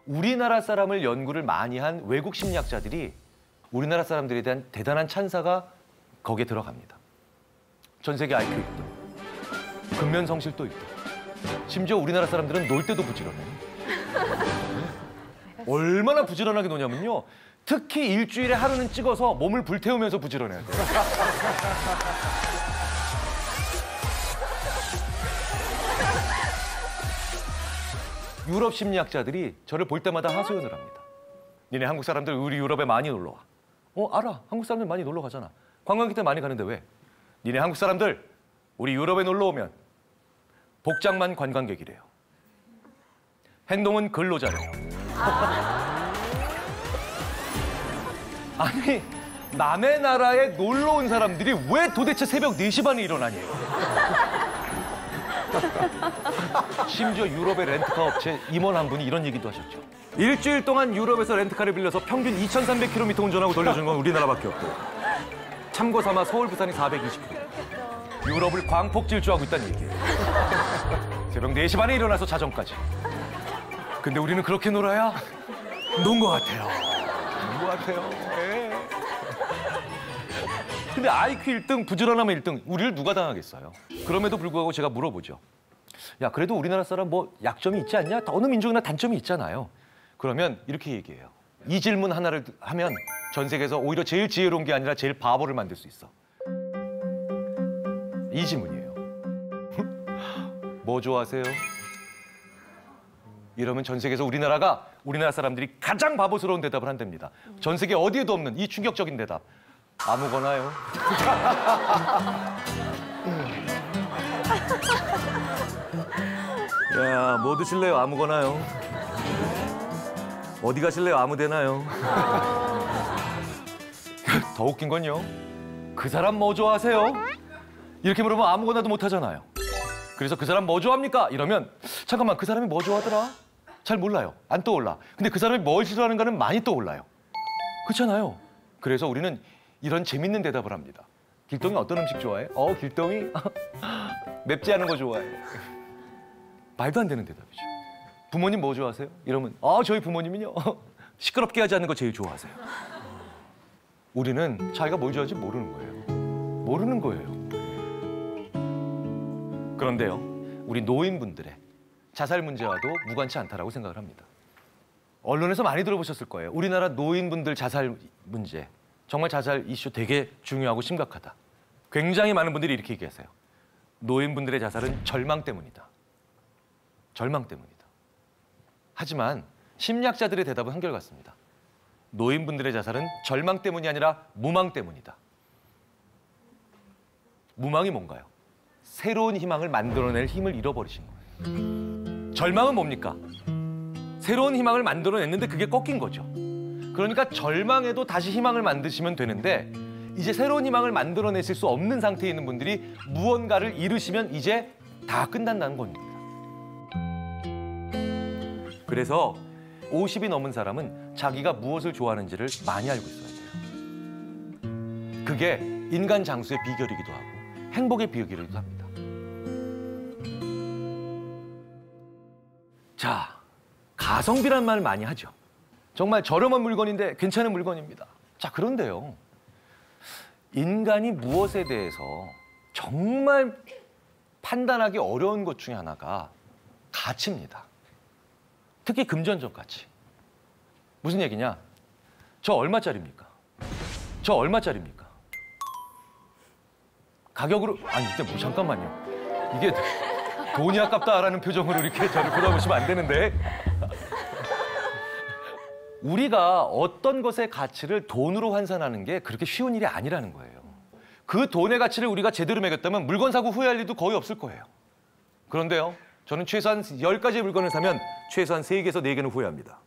우리나라 사람을 연구를 많이 한 외국 심리학자들이 우리나라 사람들에 대한 대단한 찬사가 거기에 들어갑니다. 전 세계 IQ 1등, 근면 성실도 1등. 심지어 우리나라 사람들은 놀 때도 부지런해요. 얼마나 부지런하게 노냐면요. 특히 일주일에 하루는 찍어서 몸을 불태우면서 부지런해야 돼요. 유럽 심리학자들이 저를 볼 때마다 하소연을 합니다. 니네 한국 사람들 우리 유럽에 많이 놀러 와. 알아. 한국 사람들 많이 놀러 가잖아. 관광객들 많이 가는데 왜? 니네 한국 사람들 우리 유럽에 놀러 오면 복장만 관광객이래요. 행동은 근로자래요. 아니, 남의 나라에 놀러 온 사람들이 왜 도대체 새벽 4시 반에 일어나냐고. 심지어 유럽의 렌트카 업체 임원 한 분이 이런 얘기도 하셨죠. 일주일 동안 유럽에서 렌트카를 빌려서 평균 2,300km 운전하고 돌려준 건 우리나라밖에 없고, 참고 삼아 서울 부산이 420km. 유럽을 광폭 질주하고 있다는 얘기예요. 새벽 4시 반에 일어나서 자정까지. 근데 우리는 그렇게 놀아야 논 것 같아요. 논 것 같아요. 네. 근데 IQ 1등, 부지런하면 1등, 우리를 누가 당하겠어요? 그럼에도 불구하고 제가 물어보죠. 야, 그래도 우리나라 사람 뭐 약점이 있지 않냐? 어느 민족이나 단점이 있잖아요. 그러면 이렇게 얘기해요. 이 질문 하나를 하면 전 세계에서 오히려 제일 지혜로운 게 아니라 제일 바보를 만들 수 있어. 이 질문이에요. 뭐 좋아하세요? 이러면 전 세계에서 우리나라 사람들이 가장 바보스러운 대답을 한답니다. 전 세계 어디에도 없는 이 충격적인 대답. 아무거나요. 야, 뭐 드실래요? 아무거나요. 어디 가실래요? 아무데나요. 더 웃긴 건요. 그 사람 뭐 좋아하세요? 이렇게 물으면 아무거나도 못 하잖아요. 그래서 그 사람 뭐 좋아합니까? 이러면 잠깐만, 그 사람이 뭐 좋아하더라? 잘 몰라요. 안 떠올라. 근데 그 사람이 뭘 싫어하는가는 많이 떠올라요. 그렇잖아요. 그래서 우리는 이런 재밌는 대답을 합니다. 길동이 어떤 음식 좋아해? 길동이? 맵지 않은 거 좋아해. 말도 안 되는 대답이죠. 부모님 뭐 좋아하세요? 이러면 저희 부모님은요. 시끄럽게 하지 않는 거 제일 좋아하세요. 우리는 자기가 뭘 좋아하는지 모르는 거예요. 모르는 거예요. 그런데요, 우리 노인분들의 자살 문제와도 무관치 않다라고 생각을 합니다. 언론에서 많이 들어보셨을 거예요. 우리나라 노인분들 자살 문제. 정말 자살 이슈 되게 중요하고 심각하다. 굉장히 많은 분들이 이렇게 얘기하세요. 노인분들의 자살은 절망 때문이다. 절망 때문이다. 하지만 심리학자들의 대답은 한결같습니다. 노인분들의 자살은 절망 때문이 아니라 무망 때문이다. 무망이 뭔가요? 새로운 희망을 만들어낼 힘을 잃어버리신 거예요. 절망은 뭡니까? 새로운 희망을 만들어냈는데 그게 꺾인 거죠. 그러니까 절망에도 다시 희망을 만드시면 되는데 이제 새로운 희망을 만들어내실 수 없는 상태에 있는 분들이 무언가를 잃으시면 이제 다 끝난다는 겁니다. 그래서 50이 넘은 사람은 자기가 무엇을 좋아하는지를 많이 알고 있어야 돼요. 그게 인간 장수의 비결이기도 하고 행복의 비결이기도 합니다. 자, 가성비란 말 많이 하죠. 정말 저렴한 물건인데 괜찮은 물건입니다. 자, 그런데요. 인간이 무엇에 대해서 정말 판단하기 어려운 것 중에 하나가 가치입니다. 특히 금전적 가치. 무슨 얘기냐? 저 얼마짜리입니까? 저 얼마짜리입니까? 가격으로, 아니, 근데 뭐 잠깐만요. 이게 돈이 아깝다라는 표정으로 이렇게 저를 쳐다보시면 안 되는데. 우리가 어떤 것의 가치를 돈으로 환산하는 게 그렇게 쉬운 일이 아니라는 거예요. 그 돈의 가치를 우리가 제대로 매겼다면 물건 사고 후회할 일도 거의 없을 거예요. 그런데요, 저는 최소한 10가지의 물건을 사면 최소한 3개에서 4개는 후회합니다.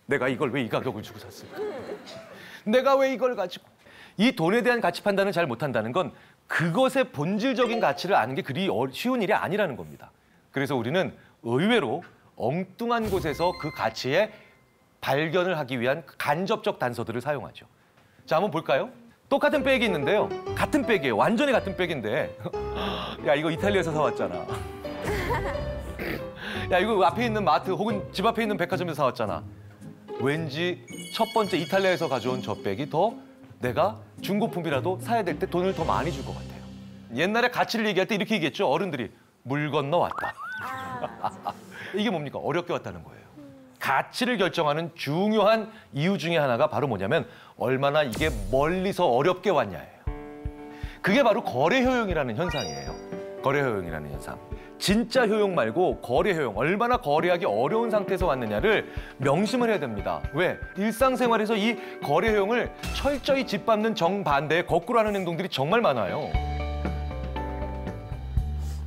내가 이걸 왜 이 가격을 주고 샀을까? 내가 왜 이걸 가지고? 이 돈에 대한 가치 판단을 잘 못한다는 건 그것의 본질적인 가치를 아는 게 그리 쉬운 일이 아니라는 겁니다. 그래서 우리는 의외로 엉뚱한 곳에서 그 가치의 발견을 하기 위한 간접적 단서들을 사용하죠. 자, 한번 볼까요? 똑같은 백이 있는데요. 같은 백이에요. 완전히 같은 백인데. 야, 이거 이탈리아에서 사왔잖아. 야, 이거 앞에 있는 마트 혹은 집 앞에 있는 백화점에서 사왔잖아. 왠지 첫 번째 이탈리아에서 가져온 저 백이 더 내가 중고품이라도 사야 될 때 돈을 더 많이 줄 것 같아요. 옛날에 가치를 얘기할 때 이렇게 얘기했죠. 어른들이 물 건너 왔다. 이게 뭡니까? 어렵게 왔다는 거예요. 가치를 결정하는 중요한 이유 중에 하나가 바로 뭐냐면 얼마나 이게 멀리서 어렵게 왔냐예요. 그게 바로 거래 효용이라는 현상이에요. 거래 효용이라는 현상. 진짜 효용 말고 거래 효용, 얼마나 거래하기 어려운 상태에서 왔느냐를 명심을 해야 됩니다. 왜? 일상생활에서 이 거래 효용을 철저히 짓밟는 정반대의 거꾸로 하는 행동들이 정말 많아요.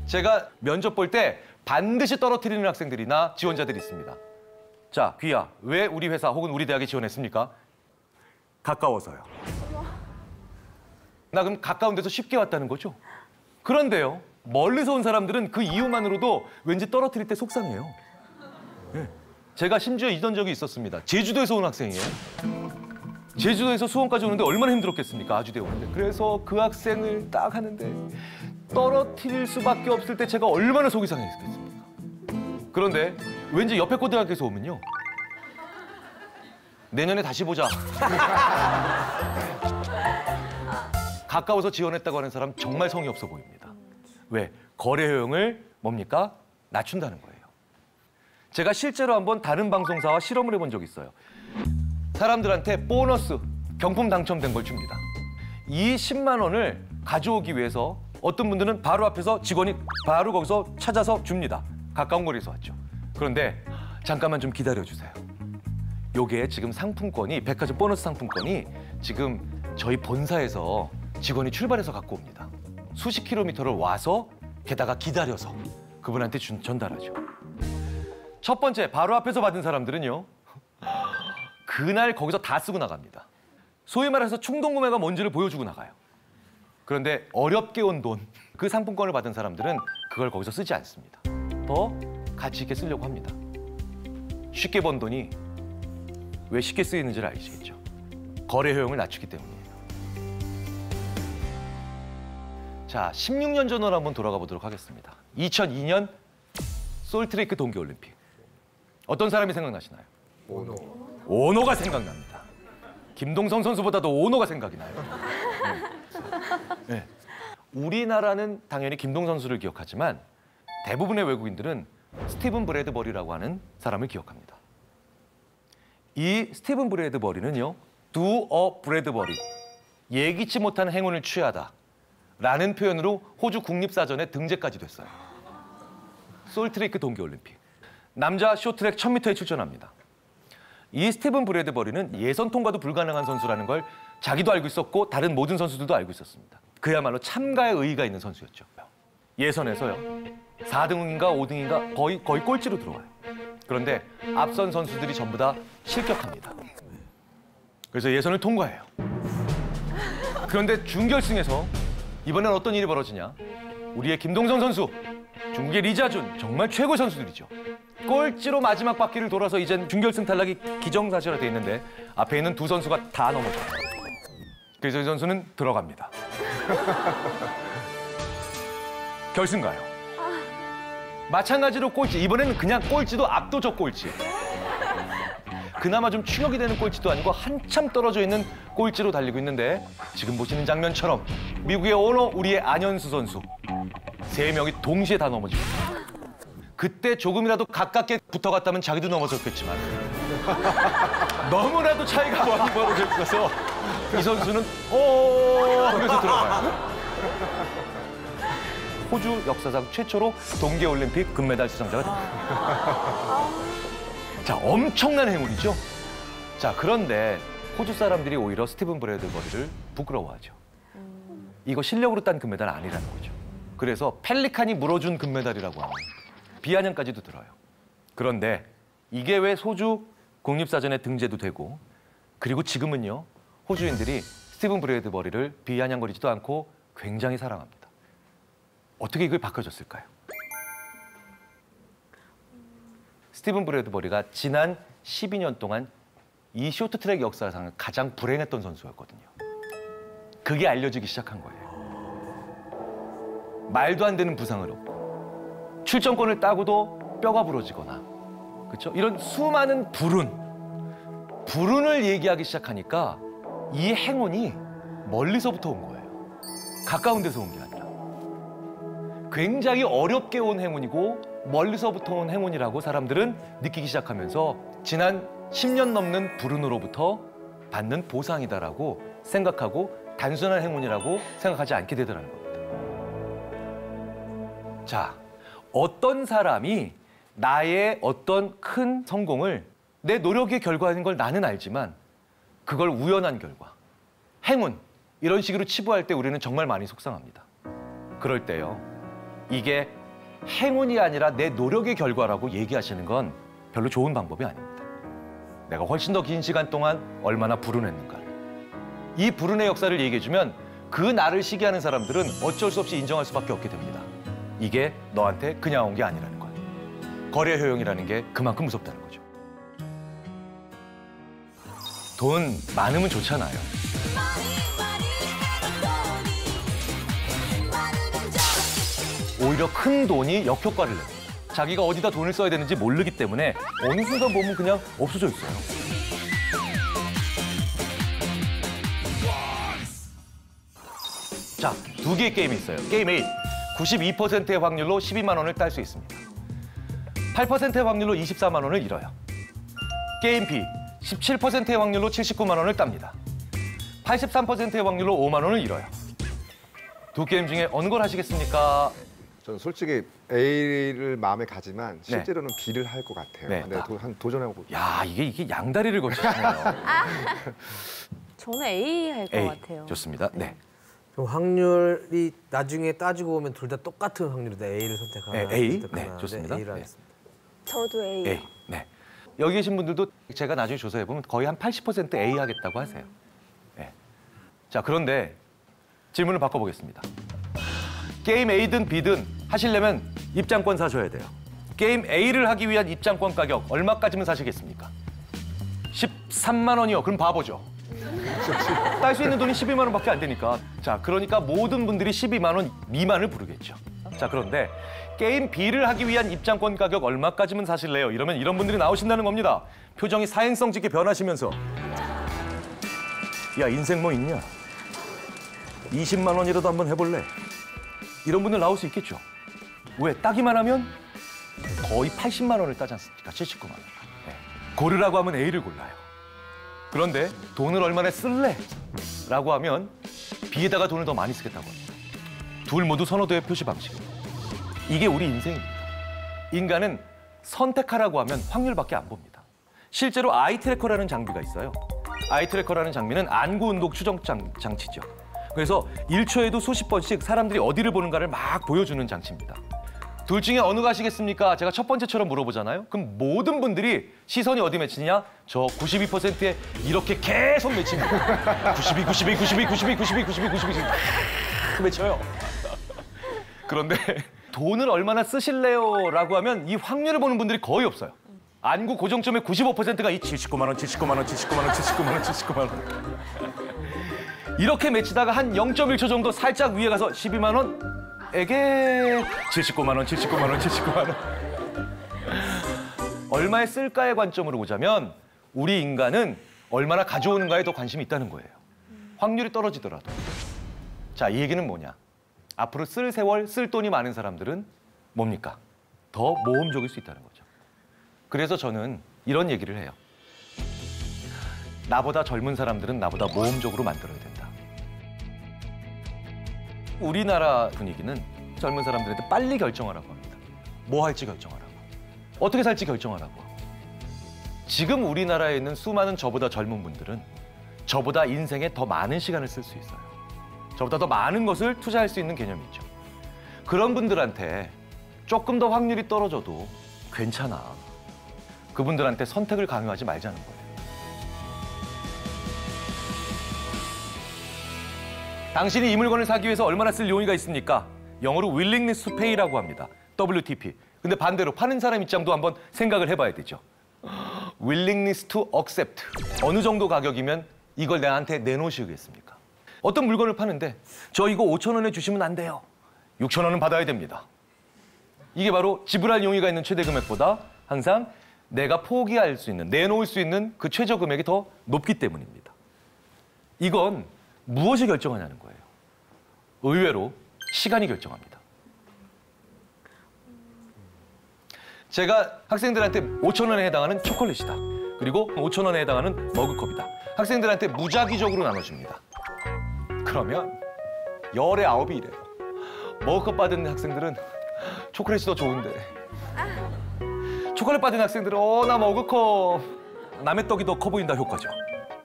제가 면접 볼 때 반드시 떨어뜨리는 학생들이나 지원자들이 있습니다. 자, 귀야, 왜 우리 회사 혹은 우리 대학에 지원했습니까? 가까워서요. 나 그럼 가까운 데서 쉽게 왔다는 거죠? 그런데요, 멀리서 온 사람들은 그 이유만으로도 왠지 떨어뜨릴 때 속상해요. 네. 제가 심지어 이런 적이 있었습니다. 제주도에서 온 학생이에요. 제주도에서 수원까지 오는데 얼마나 힘들었겠습니까? 아주대 오는데. 그래서 그 학생을 딱 하는데 떨어뜨릴 수밖에 없을 때 제가 얼마나 속이 상했겠습니까? 그런데 왠지 옆에 고등학교에서 오면요. 내년에 다시 보자. 가까워서 지원했다고 하는 사람 정말 성의 없어 보입니다. 왜? 거래 효용을 뭡니까? 낮춘다는 거예요. 제가 실제로 한번 다른 방송사와 실험을 해본 적이 있어요. 사람들한테 보너스, 경품 당첨된 걸 줍니다. 이 10만 원을 가져오기 위해서 어떤 분들은 바로 앞에서 직원이 바로 거기서 찾아서 줍니다. 가까운 거리에서 왔죠. 그런데 잠깐만 좀 기다려주세요. 요게 지금 상품권이, 백화점 보너스 상품권이 지금 저희 본사에서 직원이 출발해서 갖고 옵니다. 수십 킬로미터를 와서 게다가 기다려서 그분한테 전달하죠. 첫 번째, 바로 앞에서 받은 사람들은요. 그날 거기서 다 쓰고 나갑니다. 소위 말해서 충동구매가 뭔지를 보여주고 나가요. 그런데 어렵게 온 돈, 그 상품권을 받은 사람들은 그걸 거기서 쓰지 않습니다. 더 가치 있게 쓰려고 합니다. 쉽게 번 돈이 왜 쉽게 쓰이는지를 아시겠죠? 거래 효용을 낮추기 때문이에요. 자, 16년 전으로 한번 돌아가 보도록 하겠습니다. 2002년 솔트레이크 동계올림픽. 어떤 사람이 생각나시나요? 오노가 생각납니다. 김동선 선수보다도 오노가 생각이 나요. 네. 우리나라는 당연히 김동선 선수를 기억하지만 대부분의 외국인들은 스티븐 브래드버리라고 하는 사람을 기억합니다. 이 스티븐 브래드버리는요, do a 브래드버리, 예기치 못한 행운을 취하다 라는 표현으로 호주 국립사전에 등재까지 됐어요. 솔트레이크 동계올림픽. 남자 쇼트트랙 1000m에 출전합니다. 이 스티븐 브래드버리는 예선 통과도 불가능한 선수라는 걸 자기도 알고 있었고 다른 모든 선수들도 알고 있었습니다. 그야말로 참가에 의의가 있는 선수였죠. 예선에서요, 4등인가 5등인가 거의 꼴찌로 들어와요. 그런데 앞선 선수들이 전부 다 실격합니다. 그래서 예선을 통과해요. 그런데 준결승에서 이번엔 어떤 일이 벌어지냐? 우리의 김동선 선수, 중국의 리자준, 정말 최고 선수들이죠. 꼴찌로 마지막 바퀴를 돌아서 이젠 준결승 탈락이 기정사실화 돼 있는데 앞에 있는 두 선수가 다 넘어져요. 그래서 이 선수는 들어갑니다. 결승 가요. 마찬가지로 꼴찌, 이번에는 그냥 꼴찌도 압도적 꼴찌. 그나마 좀 추격이 되는 꼴찌도 아니고 한참 떨어져 있는 꼴찌로 달리고 있는데 지금 보시는 장면처럼 미국의 오노, 우리의 안현수 선수 세 명이 동시에 다 넘어집니다. 그때 조금이라도 가깝게 붙어갔다면 자기도 넘어졌겠지만 너무나도 차이가 많이 벌어져 있어서 이 선수는 하면서 들어가요. 호주 역사상 최초로 동계올림픽 금메달 수상자가 됩니다. 자, 엄청난 행운이죠. 자, 그런데 호주 사람들이 오히려 스티븐 브래드버리를 부끄러워하죠. 이거 실력으로 딴 금메달 아니라는 거죠. 그래서 펠리칸이 물어준 금메달이라고 하는 비아냥까지도 들어요. 그런데 이게 왜 호주 국립사전에 등재도 되고, 그리고 지금은요, 호주인들이 스티븐 브래드버리를 비아냥거리지도 않고 굉장히 사랑합니다. 어떻게 이걸 바꿔줬을까요? 스티븐 브래드버리가 지난 12년 동안 이 쇼트트랙 역사상 가장 불행했던 선수였거든요. 그게 알려지기 시작한 거예요. 말도 안 되는 부상으로 출전권을 따고도 뼈가 부러지거나, 그렇죠? 이런 수많은 불운을 얘기하기 시작하니까 이 행운이 멀리서부터 온 거예요. 가까운 데서 온 게 아니라. 굉장히 어렵게 온 행운이고 멀리서부터 온 행운이라고 사람들은 느끼기 시작하면서 지난 10년 넘는 불운으로부터 받는 보상이다라고 생각하고 단순한 행운이라고 생각하지 않게 되더라는 겁니다. 자, 어떤 사람이 나의 어떤 큰 성공을 내 노력의 결과인 걸 나는 알지만 그걸 우연한 결과, 행운 이런 식으로 치부할 때 우리는 정말 많이 속상합니다. 그럴 때요, 이게 행운이 아니라 내 노력의 결과라고 얘기하시는 건 별로 좋은 방법이 아닙니다. 내가 훨씬 더 긴 시간 동안 얼마나 불운했는가를. 이 불운의 역사를 얘기해주면 그 나를 시기하는 사람들은 어쩔 수 없이 인정할 수밖에 없게 됩니다. 이게 너한테 그냥 온 게 아니라는 걸. 거래 효용이라는 게 그만큼 무섭다는 거죠. 돈 많으면 좋잖아요. 오히려 큰 돈이 역효과를 냅니다. 자기가 어디다 돈을 써야 되는지 모르기 때문에 어느 순간 보면 그냥 없어져 있어요. 자, 두 개의 게임이 있어요. 게임 A, 92%의 확률로 12만 원을 딸 수 있습니다. 8%의 확률로 24만 원을 잃어요. 게임 B, 17%의 확률로 79만 원을 땁니다. 83%의 확률로 5만 원을 잃어요. 두 게임 중에 어느 걸 하시겠습니까? 저는 솔직히 A를 마음에 가지만 실제로는 B를 할 것 같아요. 네. 근데 한 도전해보고. 야, 이게 양다리를 거치시네요. 저는 A 할 것 A, 같아요. 좋습니다. 네. 그럼 확률이 나중에 따지고 보면 둘 다 똑같은 확률이다. A를 선택하나. 네, A. 선택하나. 네, 좋습니다. A를 네. 하겠습니다. 저도 A. A. 네. 여기 계신 분들도 제가 나중에 조사해 보면 거의 한 80% A 하겠다고 하세요. 네. 자, 그런데 질문을 바꿔보겠습니다. 게임 A든 B든 하시려면 입장권 사셔야 돼요. 게임 A를 하기 위한 입장권 가격 얼마까지면 사시겠습니까? 13만 원이요. 그럼 바보죠. 딸 수 있는 돈이 12만 원밖에 안 되니까. 자, 그러니까 모든 분들이 12만 원 미만을 부르겠죠. 자, 그런데 게임 B를 하기 위한 입장권 가격 얼마까지면 사실래요? 이러면 이런 분들이 나오신다는 겁니다. 표정이 사행성 짙게 변하시면서 야, 인생 뭐 있냐? 20만 원이라도 한번 해볼래? 이런 분들 나올 수 있겠죠. 왜? 따기만 하면 거의 80만 원을 따지 않습니까? 79만 원. 네. 고르라고 하면 A를 골라요. 그런데 돈을 얼마나 쓸래? 라고 하면 B에다가 돈을 더 많이 쓰겠다고 합니다. 둘 모두 선호도의 표시 방식입니다. 이게 우리 인생입니다. 인간은 선택하라고 하면 확률밖에 안 봅니다. 실제로 아이트래커라는 장비가 있어요. 아이트래커라는 장비는 안구 운동 추정 장치죠. 그래서 1초에도 수십 번씩 사람들이 어디를 보는가를 막 보여주는 장치입니다. 둘 중에 어느 거 하시겠습니까? 제가 첫 번째처럼 물어보잖아요. 그럼 모든 분들이 시선이 어디 맺히냐? 저 92%에 이렇게 계속 맺힙니다. 92, 92, 92, 92, 92, 92, 92, 92 맺혀요. 그런데 돈을 얼마나 쓰실래요? 라고 하면 이 확률을 보는 분들이 거의 없어요. 안구 고정점의 95%가 이 79만 원, 79만 원, 79만 원, 79만 원, 79만 원. 이렇게 맺히다가 한 0.1초 정도 살짝 위에 가서 12만 원에게 79만 원, 79만 원, 79만 원. 얼마에 쓸까의 관점으로 보자면 우리 인간은 얼마나 가져오는가에 더 관심이 있다는 거예요. 확률이 떨어지더라도. 자, 이 얘기는 뭐냐? 앞으로 쓸 세월, 쓸 돈이 많은 사람들은 뭡니까? 더 모험적일 수 있다는 거죠. 그래서 저는 이런 얘기를 해요. 나보다 젊은 사람들은 나보다 모험적으로 만들어야 된다. 우리나라 분위기는 젊은 사람들한테 빨리 결정하라고 합니다. 뭐 할지 결정하라고. 어떻게 살지 결정하라고. 지금 우리나라에 있는 수많은 저보다 젊은 분들은 저보다 인생에 더 많은 시간을 쓸 수 있어요. 저보다 더 많은 것을 투자할 수 있는 개념이 있죠. 그런 분들한테 조금 더 확률이 떨어져도 괜찮아. 그분들한테 선택을 강요하지 말자는 거예요. 당신이 이 물건을 사기 위해서 얼마나 쓸 용의가 있습니까? 영어로 willingness to pay라고 합니다. WTP. 근데 반대로 파는 사람 입장도 한번 생각을 해봐야 되죠. willingness to accept. 어느 정도 가격이면 이걸 나한테 내놓으시겠습니까? 어떤 물건을 파는데 저 이거 5,000원에 주시면 안 돼요. 6,000원은 받아야 됩니다. 이게 바로 지불할 용의가 있는 최대 금액보다 항상 내가 포기할 수 있는, 내놓을 수 있는 그 최저 금액이 더 높기 때문입니다. 이건 무엇이 결정하냐는 거예요. 의외로 시간이 결정합니다. 제가 학생들한테 5,000원에 해당하는 초콜릿이다. 그리고 5,000원에 해당하는 머그컵이다. 학생들한테 무작위적으로 나눠줍니다. 그러면 열의 9이 이래요. 머그컵 받은 학생들은 초콜릿이 더 좋은데 초콜릿 받은 학생들은 나 머그컵 남의 떡이 더 커 보인다 효과죠.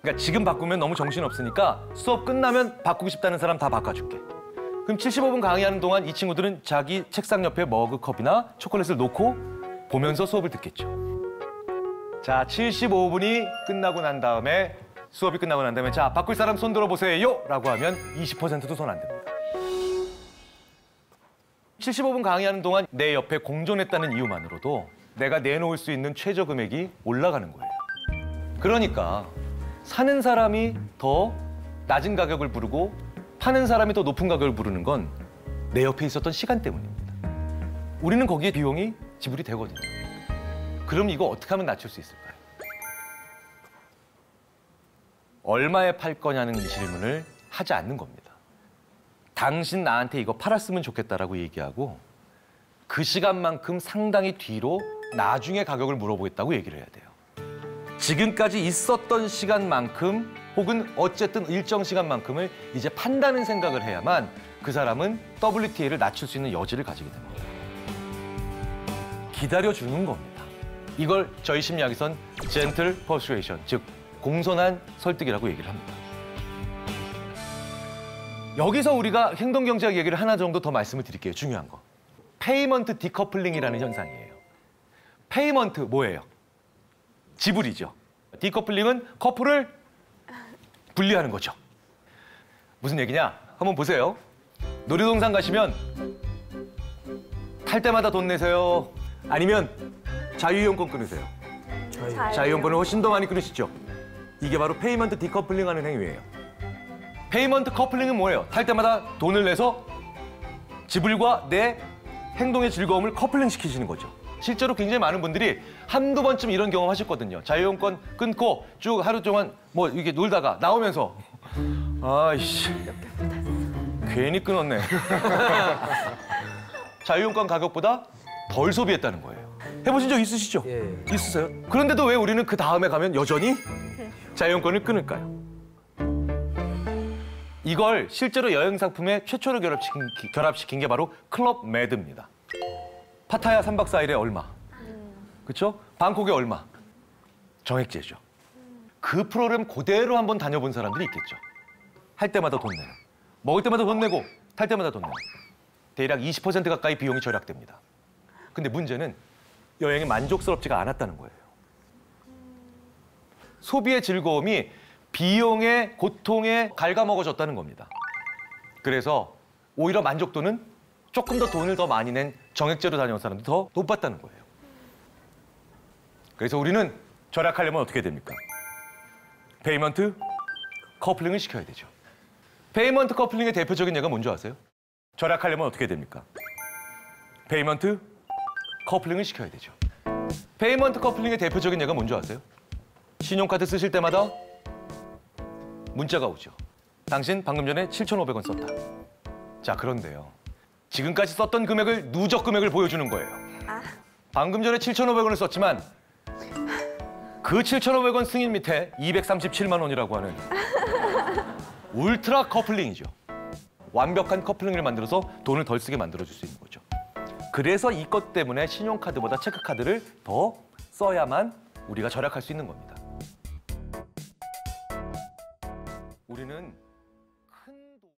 그러니까 지금 바꾸면 너무 정신없으니까 수업 끝나면 바꾸고 싶다는 사람 다 바꿔줄게. 그럼 75분 강의하는 동안 이 친구들은 자기 책상 옆에 머그컵이나 초콜릿을 놓고 보면서 수업을 듣겠죠. 자, 75분이 끝나고 난 다음에 수업이 끝나고 난 다음에 자, 바꿀 사람 손 들어보세요 라고 하면 20%도 손 안 듭니다. 75분 강의하는 동안 내 옆에 공존했다는 이유만으로도 내가 내놓을 수 있는 최저 금액이 올라가는 거예요. 그러니까 사는 사람이 더 낮은 가격을 부르고 파는 사람이 더 높은 가격을 부르는 건 내 옆에 있었던 시간 때문입니다. 우리는 거기에 비용이 지불이 되거든요. 그럼 이거 어떻게 하면 낮출 수 있을까요? 얼마에 팔 거냐는 이 질문을 하지 않는 겁니다. 당신 나한테 이거 팔았으면 좋겠다라고 얘기하고 그 시간만큼 상당히 뒤로 나중에 가격을 물어보겠다고 얘기를 해야 돼요. 지금까지 있었던 시간만큼 혹은 어쨌든 일정 시간만큼을 이제 판다는 생각을 해야만 그 사람은 WTA를 낮출 수 있는 여지를 가지게 됩니다. 기다려주는 겁니다. 이걸 저희 심리학에선 gentle persuasion, 즉 공손한 설득이라고 얘기를 합니다. 여기서 우리가 행동경제학 얘기를 하나 정도 더 말씀을 드릴게요. 중요한 거. 페이먼트 디커플링이라는 현상이에요. 페이먼트 뭐예요? 지불이죠. 디커플링은 커플을 분리하는 거죠. 무슨 얘기냐? 한번 보세요. 놀이동산 가시면 탈 때마다 돈 내세요. 아니면 자유이용권 끊으세요. 자유이용권을 훨씬 더 많이 끊으시죠. 이게 바로 페이먼트 디커플링 하는 행위예요. 페이먼트 커플링은 뭐예요? 탈 때마다 돈을 내서 지불과 내 행동의 즐거움을 커플링 시키시는 거죠. 실제로 굉장히 많은 분들이 한두 번쯤 이런 경험 하셨거든요. 자유이용권 끊고 쭉 하루 동안 뭐 이게 놀다가 나오면서 아이씨 괜히 끊었네. 자유이용권 가격보다 덜 소비했다는 거예요. 해보신 적 있으시죠? 예. 있으세요? 그런데도 왜 우리는 그 다음에 가면 여전히 자유이용권을 끊을까요? 이걸 실제로 여행 상품에 최초로 결합시킨 게 바로 클럽 매드입니다. 파타야 3박 4일에 얼마? 그렇죠? 방콕에 얼마? 정액제죠. 그 프로그램 그대로 한번 다녀본 사람들이 있겠죠. 할 때마다 돈 내요. 먹을 때마다 돈 내고 탈 때마다 돈 내요. 대략 20% 가까이 비용이 절약됩니다. 근데 문제는 여행이 만족스럽지가 않았다는 거예요. 소비의 즐거움이 비용의 고통에 갉아먹어졌다는 겁니다. 그래서 오히려 만족도는 조금 더 돈을 더 많이 낸 정액제로 다녀온 사람들이 더 높았다는 거예요. 그래서 우리는 절약하려면 어떻게 됩니까? 페이먼트 커플링을 시켜야 되죠. 페이먼트 커플링의 대표적인 예가 뭔지 아세요? 절약하려면 어떻게 됩니까? 페이먼트 커플링을 시켜야 되죠. 페이먼트 커플링의 대표적인 예가 뭔지 아세요? 신용카드 쓰실 때마다 문자가 오죠. 당신 방금 전에 7,500원 썼다. 자, 그런데요. 지금까지 썼던 금액을 누적 금액을 보여주는 거예요. 방금 전에 7,500원을 썼지만 그 7,500원 승인 밑에 237만 원이라고 하는 울트라 커플링이죠. 완벽한 커플링을 만들어서 돈을 덜 쓰게 만들어줄 수 있는 거죠. 그래서 이것 때문에 신용카드보다 체크카드를 더 써야만 우리가 절약할 수 있는 겁니다. 우리는